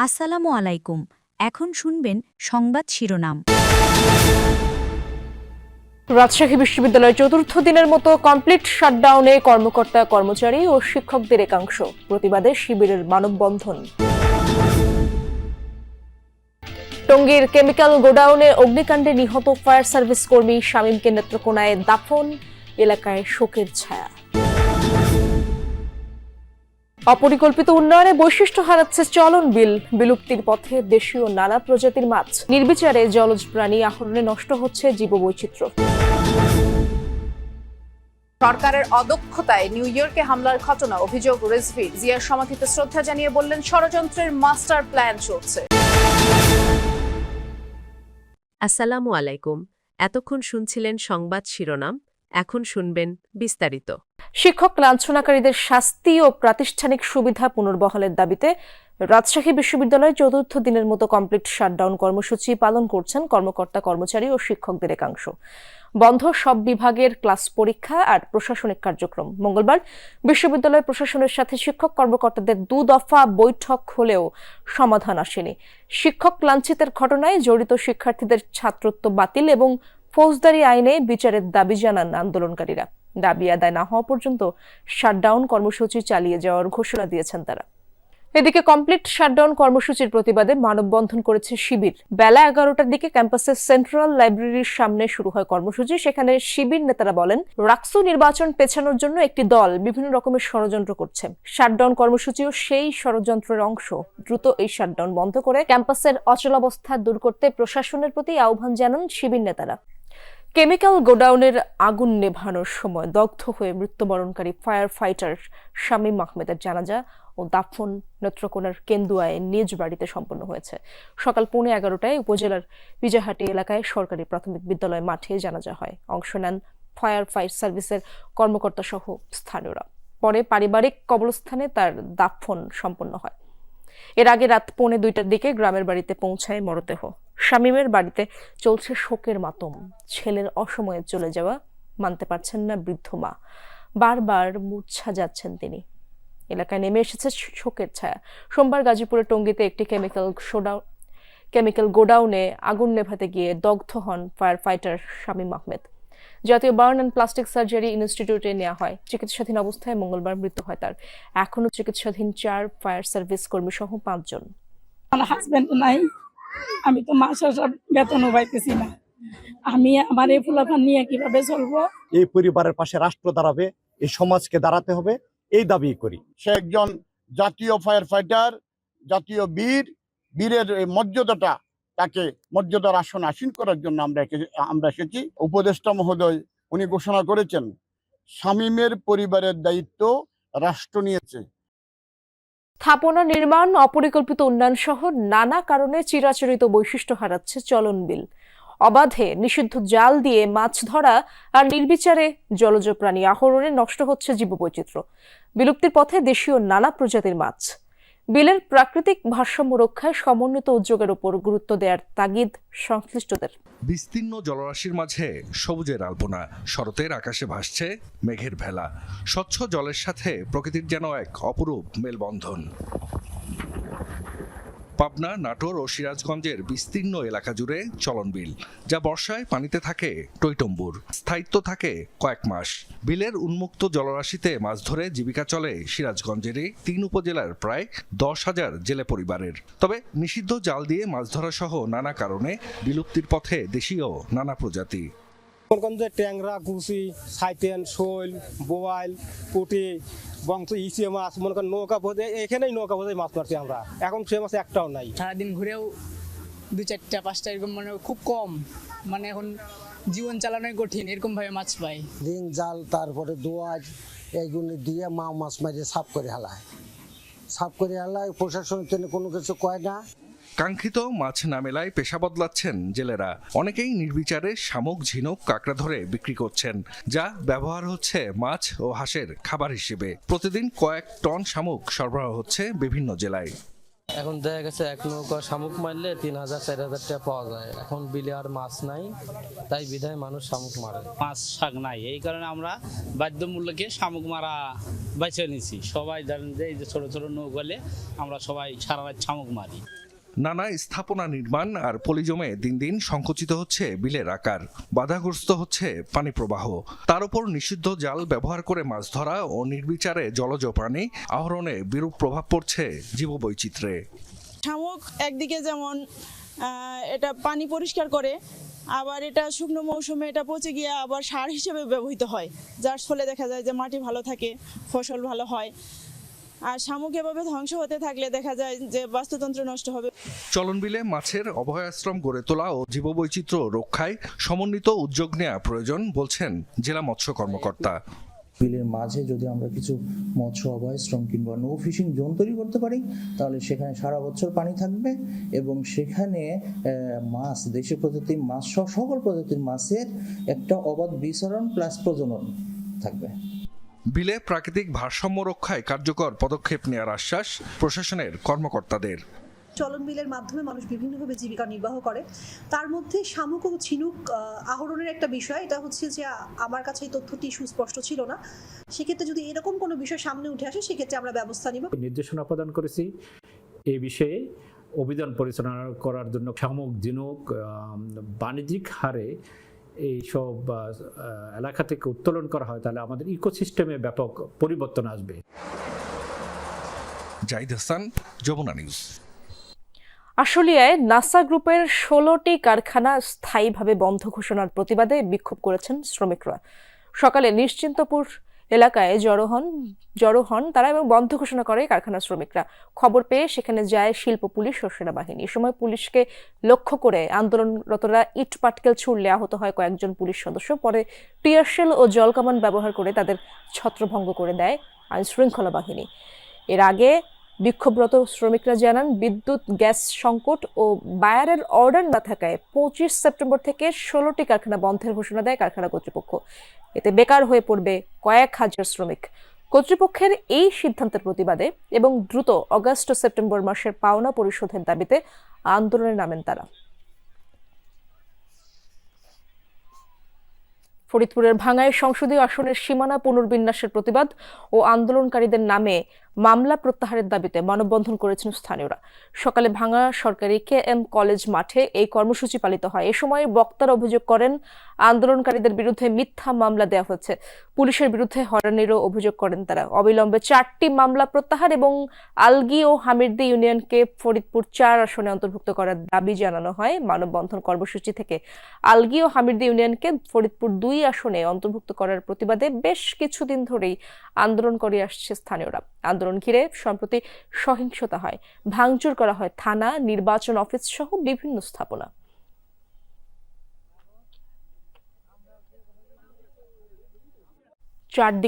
আসসালামু আলাইকুম। এখন শুনবেন সংবাদ শিরোনাম। রাজশাহী বিশ্ববিদ্যালয়ের চতুর্থ দিনের মতো কমপ্লিট শাটডাউনে কর্মকর্তা কর্মচারী ও শিক্ষকদের একাংশ প্রতিবাদে শিবিরের মানববন্ধন। টঙ্গীর কেমিক্যাল গোডাউনে অগ্নিকাণ্ডে নিহত ফায়ার সার্ভিস কর্মী শামীমকে নেত্রকোনায় দাফন, এলাকায় শোকের ছায়া। অপরিকল্পিত উন্নয়নে বৈশিষ্ট্য হারাচ্ছে চলন বিল, বিলুপ্তির পথে দেশীয় নানা প্রজাতির মাছ, নির্বিচারে জলজ প্রাণী আহরণে নষ্ট হচ্ছে জীববৈচিত্র্য। সরকারের অদক্ষতায় নিউ ইয়র্কে হামলার ঘটনা, অভিযোগ রিজভী। জিয়ার সমাধিতে শ্রদ্ধা জানিয়ে বললেন ষড়যন্ত্রের মাস্টার প্ল্যান চলছে। আসসালামু আলাইকুম। এতক্ষণ শুনছিলেন সংবাদ শিরোনাম, এখন শুনবেন বিস্তারিত। শিক্ষক লাঞ্ছনাকারীদের শাস্তি ও প্রাতিষ্ঠানিক সুবিধা পুনর্বহালের দাবিতে রাজশাহী বিশ্ববিদ্যালয়ে চতুর্থ দিনের মতো কমপ্লিট শাটডাউন কর্মসূচি পালন করছেন কর্মকর্তা কর্মচারী ও শিক্ষকদের একাংশ। বন্ধ সব বিভাগের ক্লাস পরীক্ষা আর প্রশাসনিক কার্যক্রম। মঙ্গলবার বিশ্ববিদ্যালয় প্রশাসনের সাথে শিক্ষক কর্মকর্তাদের 2 দফা বৈঠক হলেও সমাধান আসেনি। শিক্ষক লাঞ্ছিতের ঘটনায় জড়িত শিক্ষার্থীদের ছাত্রত্ব বাতিল এবং ফৌজদারি আইনে বিচারের দাবি জানান আন্দোলনকারীরা। দাবি আদায় না হওয়া পর্যন্ত শাটডাউন কর্মসূচি চালিয়ে যাওয়ার ঘোষণা দিয়েছেন তারা। এদিকে কমপ্লিট শাটডাউন কর্মসূচির প্রতিবাদে মানববন্ধন করেছে শিবির। বেলা 11টার দিকে ক্যাম্পাসের সেন্ট্রাল লাইব্রেরির সামনে শুরু হয় কর্মসূচি। সেখানে শিবির নেতারা বলেন, রাকসু নির্বাচন পেছানোর জন্য একটি দল বিভিন্ন রকমের ষড়যন্ত্র করছে। শাটডাউন কর্মসূচিও সেই ষড়যন্ত্রের অংশ। দ্রুত এই শাটডাউন বন্ধ করে ক্যাম্পাসের অচলাবস্থা দূর করতে প্রশাসনের প্রতি আহ্বান জানান শিবির নেতারা। কেমিক্যাল গোডাউনের আগুন নেভানোর সময় দগ্ধ হয়ে মৃত্যুবরণকারী ফায়ার ফাইটার শামীম আহমেদের জানাজা ও দাফন নেত্রকোনার কেন্দুয়ায় নিজ বাড়িতে সম্পন্ন হয়েছে। সকাল 11:15টায় উপজেলার বিজাহাটি এলাকায় সরকারি প্রাথমিক বিদ্যালয় মাঠে জানাজা হয়। অংশ নেন ফায়ার সার্ভিসের কর্মকর্তা সহ স্থানীয়রা। পরে পারিবারিক কবরস্থানে তার দাফন সম্পন্ন হয়। এর আগে রাত 1:45টার দিকে গ্রামের বাড়িতে পৌঁছায় মরদেহ। শামীমের বাড়িতে চলছে শোকের মাতম। ছেলের অসময়ে চলে যাওয়া মানতে পারছেন না বৃদ্ধ মা। বারবার মূর্ছা যাচ্ছেন তিনি। এলাকায় নেমে এসেছে শোকের ছায়া। সোমবার গাজীপুরের টঙ্গীতে একটি কেমিক্যাল গোডাউনে আগুন নেভাতে গিয়ে দগ্ধ হন ফায়ার ফাইটার শামীম আহমেদ। জাতীয় বার্ন অ্যান্ড প্লাস্টিক সার্জারি ইনস্টিটিউটে নেওয়া হয়। চিকিৎসাধীন অবস্থায় মঙ্গলবার মৃত্যু হয় তার। এখনো চিকিৎসাধীন 4 ফায়ার সার্ভিস কর্মী সহ 5 জন। আমার হাজবেন্ড নাই, আমি তো মাসের বেতনও পাইতেছি না। আমি আমার এই ফুলাফান নিয়ে কিভাবে চলবো? এই পরিবারের পাশে রাষ্ট্র দাঁড়াবে, এই সমাজকে দাঁড়াতে হবে, এই দাবি করি। সে একজন জাতীয় ফায়ার ফাইটার, জাতীয় বীরের মর্যাদাটা, তাকে মর্যাদার আসন আসীন করার জন্য আমরা এসেছি। উপদেষ্টা মহোদয় উনি ঘোষণা করেছেন শামীমের পরিবারের দায়িত্ব রাষ্ট্র নিয়েছে। স্থাপনা নির্মাণ, অপরিকল্পিত উন্নয়ন সহ নানা কারণে চিরাচরিত বৈশিষ্ট্য হারাচ্ছে চলন বিল। অবাধে নিষিদ্ধ জাল দিয়ে মাছ ধরা আর নির্বিচারে জলজ প্রাণী আহরণে নষ্ট হচ্ছে জীববৈচিত্র্য। বিলুপ্তির পথে দেশীয় নানা প্রজাতির মাছ। বিলের প্রাকৃতিক ভারসাম্য রক্ষায় সমন্বিত উদ্যোগের উপর গুরুত্ব দেওয়ার তাগিদ সংশ্লিষ্টদের। বিস্তীর্ণ জলরাশির মাঝে সবুজের আলপনা, শরতের আকাশে ভাসছে মেঘের ভেলা। স্বচ্ছ জলের সাথে প্রকৃতির যেন এক অপরূপ মেলবন্ধন। পাবনা, নাটোর ও সিরাজগঞ্জের বিস্তীর্ণ এলাকা জুড়ে চলন বিল, যা বর্ষায় পানিতে থাকে টইটম্বুর, স্থায়িত্ব থাকে কয়েক মাস। বিলের উন্মুক্ত জলরাশিতে মাছ ধরে জীবিকা চলে সিরাজগঞ্জেরই 3 উপজেলার প্রায় 10,000 জেলে পরিবারের। তবে নিষিদ্ধ জাল দিয়ে মাছ ধরা সহ নানা কারণে বিলুপ্তির পথে দেশীয় নানা প্রজাতি। ট্যাংরা, কুচি, সাইতেন, শৈল, বোয়াল, পুঁটি, বংশ ইসে মাছ, মনে করেন নৌকা বোধে, এখানেই নৌকা বোধে মাছ মারছি আমরা। এখন সে মাছ একটাও নাই। সারাদিন ঘুরেও 2-4টা 5টা এরকম, মানে খুব কম, মানে এখন জীবন চালানোই কঠিন, এরকম ভাবে মাছ পাই। রিং জাল, তারপরে দোয়াজ, এইগুলো দিয়ে মাছ মারিয়ে সাফ করে হেলায়। প্রশাসনের জন্য কোনো কিছু কয় না। কাঙ্ক্ষিত মাছ না মেলায় পেশা বদলাচ্ছেন জেলেরা। অনেকেই নির্বিচারে শামুক, ঝিনুক, কাঁকড়া ধরে বিক্রি করছেন, যা ব্যবহার হচ্ছে মাছ ও হাঁসের খাবার হিসেবে। প্রতিদিন কয়েক টন শামুক সরবরাহ হচ্ছে বিভিন্ন জেলায়। এখন দেখা গেছে এক নৌকা শামুক মারলে 3,000-4,000 টাকা পাওয়া যায়। এখন বিলে আর মাছ নাই, তাই বিধায় মানুষ শামুক মারে। মাছ শাক নাই, এই কারণে আমরা বাধ্যমূল্যকে শামুক মারা বেছে নিছি। সবাই ধরেন যে এই যে ছোট ছোট নৌকালে আমরা সবাই সারা রাত শামুক মারি। নানা স্থাপনা নির্মাণ আর পলি জমে দিন দিন সংকুচিত হচ্ছে বিলের আকার, বাধাগ্রস্ত হচ্ছে পানি প্রবাহ। তার উপর নিষিদ্ধ জাল ব্যবহার করে মাছ ধরা ও নির্বিচারে জলজ প্রাণী আহরণে বিরূপ প্রভাব পড়ছে জীববৈচিত্র্যে। শামুক একদিকে যেমন এটা পানি পরিষ্কার করে, আবার এটা শুকনো মৌসুমে এটা পচে গিয়ে আবার সার হিসেবে ব্যবহৃত হয়, যার ফলে দেখা যায় যে মাটি ভালো থাকে, ফসল ভালো হয়। আর শামুক এভাবে ধ্বংস হতে থাকলে দেখা যায় যে বাস্তুতন্ত্র নষ্ট হবে। চলনবিলে মাছের অভয়াশ্রম গড়ে তোলা ও জীববৈচিত্র্য রক্ষায় সমন্বিত উদ্যোগ নেওয়া প্রয়োজন বলছেন জেলা মৎস্য কর্মকর্তা। বিলের মাঝে যদি আমরা কিছু মৎস্য অভয়াশ্রম কিংবা নো ফিশিং জোন তৈরি করতে পারি, তাহলে সেখানে সারা বছর পানি থাকবে এবং সেখানে মাছ, দেশীয় প্রজাতির মাছ সহ সকল প্রজাতির মাছের একটা অবাধ বিচরণ প্লাস প্রজনন থাকবে। বিলে প্রাকৃতিক ভারসাম্য রক্ষায় কার্যকর পদক্ষেপ নেওয়ার আশ্বাস প্রশাসনের কর্মকর্তাদের। চলন বিলের মাধ্যমে মানুষ বিভিন্নভাবে জীবিকা নির্বাহ করে, তার মধ্যে শামুক ও ঝিনুক আহরণের একটা বিষয়। এটা হচ্ছে যে আমার কাছে এই তথ্যটি সুস্পষ্ট ছিল না, সেক্ষেত্রে যদি এরকম কোনো বিষয় সামনে উঠে আসে সেক্ষেত্রে আমরা ব্যবস্থা নিব। নির্দেশনা প্রদান করেছি এই বিষয়ে অভিযান পরিচালনা করার জন্য। শামুক ঝিনুক বাণিজ্যিক হারে এইসব এলাকা থেকে উত্তোলন করা হয়, তাহলে আমাদের ইকোসিস্টেমে ব্যাপক পরিবর্তন আসবে। জাহিদ হাসান, যমুনা নিউজ। আশুলিয়ায় নাসা গ্রুপের 16টি কারখানা স্থায়ীভাবে বন্ধ ঘোষণার প্রতিবাদে বিক্ষোভ করেছেন শ্রমিকরা। সকালে নিশ্চিন্তপুর এলাকায় জড়ো হন তারা এবং বন্ধ ঘোষণা করে কারখানার শ্রমিকরা। খবর পেয়ে সেখানে যায় শিল্প পুলিশ ও সেনাবাহিনী। এ সময় পুলিশকে লক্ষ্য করে আন্দোলনরতরা ইট পাটকেল ছুড়লে আহত হয় কয়েকজন পুলিশ সদস্য। পরে টিয়ারশেল ও জলকামান ব্যবহার করে তাদের ছত্রভঙ্গ করে দেয় আইন শৃঙ্খলা বাহিনী। এর আগে বিক্ষোভরত শ্রমিকরা জানান, বিদ্যুৎ গ্যাস সংকট ও বায়ারের অর্ডার না থাকায় 25 সেপ্টেম্বর থেকে 16টি কারখানা বন্ধের ঘোষণা দেয় কারখানা কর্তৃপক্ষ। এতে বেকার হয়ে পড়বে কয়েক হাজার শ্রমিক। কর্তৃপক্ষের এই সিদ্ধান্তের প্রতিবাদে এবং দ্রুত অগস্ট ও সেপ্টেম্বর মাসের পাওনা পরিশোধের দাবিতে আন্দোলনে নামেন তারা। ফরিদপুরের ভাঙ্গায় সংসদীয় আসনের সীমানা পুনর্বিন্যাসের প্রতিবাদ ও আন্দোলনকারীদের নামে মামলা প্রত্যাহারের দাবিতে মানববন্ধন করেছেন স্থানীয়রা। সকালে ভাঙ্গা সরকারি KM কলেজ মাঠে এই কর্মসূচি পালিত হয়। এ সময় বক্তারা অভিযোগ করেন, আন্দোলনকারীদের বিরুদ্ধে মিথ্যা মামলা দেওয়া হচ্ছে, পুলিশের বিরুদ্ধে হয়রানিরও অভিযোগ করেন তারা। অবিলম্বে 4টি মামলা প্রত্যাহার এবং আলগি ও হামিরদি ইউনিয়নকে ফরিদপুর 4 আসনে অন্তর্ভুক্ত করার দাবি জানানো হয়। মানববন্ধন কর্মসূচি থেকে আলগি ও হামিরদি ইউনিয়নকে ফরিদপুর 2 আসনে অন্তর্ভুক্ত করার প্রতিবাদে বেশ কিছুদিন ধরেই আন্দোলন করে আসছে স্থানীয়রা। আন্দোলন ঘিরে সম্প্রতি সহিংসতা হয়, ভাঙচুর করা হয় থানা, নির্বাচন অফিস সহ বিভিন্ন স্থাপনা। চারদিকে